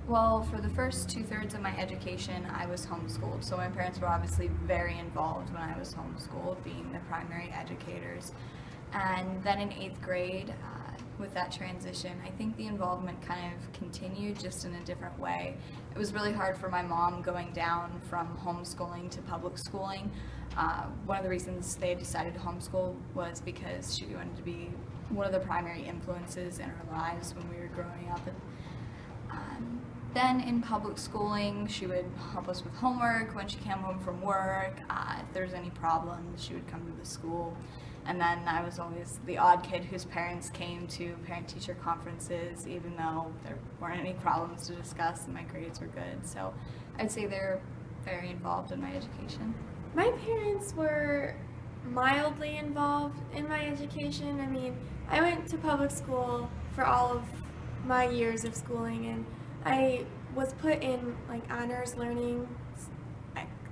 Well, for the first 2/3 of my education, I was homeschooled. So my parents were obviously very involved when I was homeschooled, being the primary educators. And then in 8th grade, with that transition, I think the involvement kind of continued just in a different way. It was really hard for my mom going down from homeschooling to public schooling. One of the reasons they decided to homeschool was because she wanted to be one of the primary influences in our lives when we were growing up. Then in public schooling, she would help us with homework when she came home from work. If there was any problems, she would come to the school. And then I was always the odd kid whose parents came to parent-teacher conferences, even though there weren't any problems to discuss and my grades were good. So I'd say they're very involved in my education. My parents were mildly involved in my education. I mean, I went to public school for all of my years of schooling, and I was put in like honors learning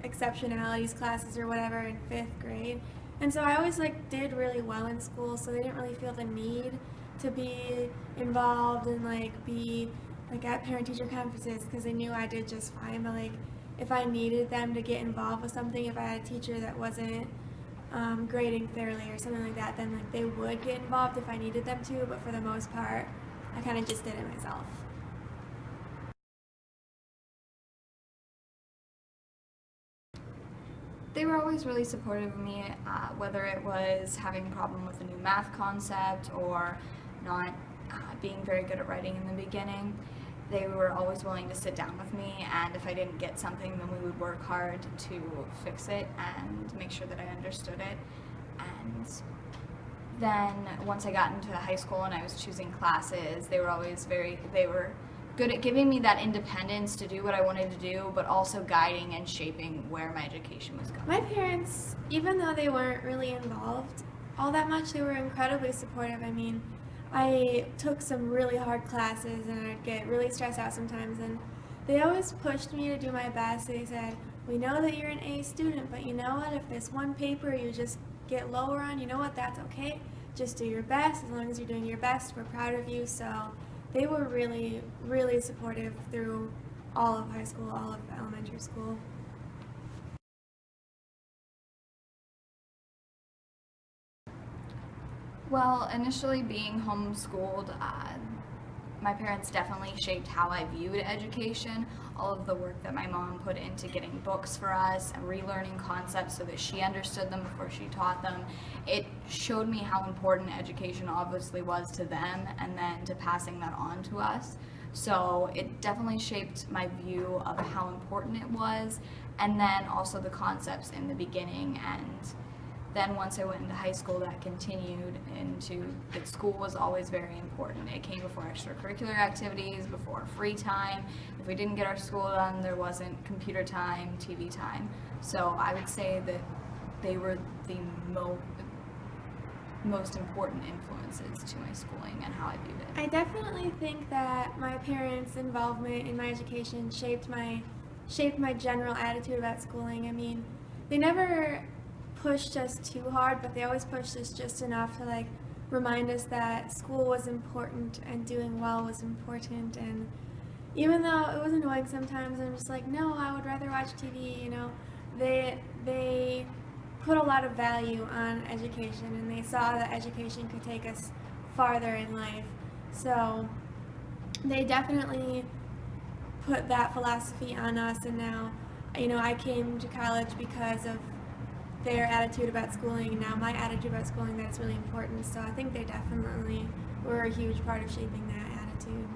exceptionalities classes or whatever in 5th grade. And so I always did really well in school, so they didn't really feel the need to be involved and be at parent-teacher conferences because they knew I did just fine. But if I needed them to get involved with something, if I had a teacher that wasn't grading fairly or something like that, then they would get involved if I needed them to. But for the most part, I kind of just did it myself. They were always really supportive of me, whether it was having a problem with a new math concept or not being very good at writing in the beginning. They were always willing to sit down with me, and if I didn't get something, then we would work hard to fix it and make sure that I understood it. And then once I got into high school and I was choosing classes, they were good at giving me that independence to do what I wanted to do, but also guiding and shaping where my education was going. My parents, even though they weren't really involved all that much, they were incredibly supportive. I mean, I took some really hard classes and I'd get really stressed out sometimes, and they always pushed me to do my best. They said, "We know that you're an A student, but you know what, if this one paper you just get lower on, you know what, that's okay. Just do your best. As long as you're doing your best, we're proud of you." So they were really, really supportive through all of high school, all of elementary school. Well, initially being homeschooled, my parents definitely shaped how I viewed education. All of the work that my mom put into getting books for us and relearning concepts so that she understood them before she taught them, it showed me how important education obviously was to them and then to passing that on to us. So it definitely shaped my view of how important it was, and then also the concepts in the beginning. And then once I went into high school, that continued into that school was always very important. It came before extracurricular activities, before free time. If we didn't get our school done, there wasn't computer time, TV time. So I would say that they were the most important influences to my schooling and how I viewed it. I definitely think that my parents' involvement in my education shaped my general attitude about schooling. I mean, they never pushed us too hard, but they always pushed us just enough to remind us that school was important and doing well was important. And even though it was annoying sometimes, I'm just no, I would rather watch TV. They put a lot of value on education, and they saw that education could take us farther in life. So they definitely put that philosophy on us, and now I came to college because of their attitude about schooling, and now my attitude about schooling, that it's really important. So I think they definitely were a huge part of shaping that attitude.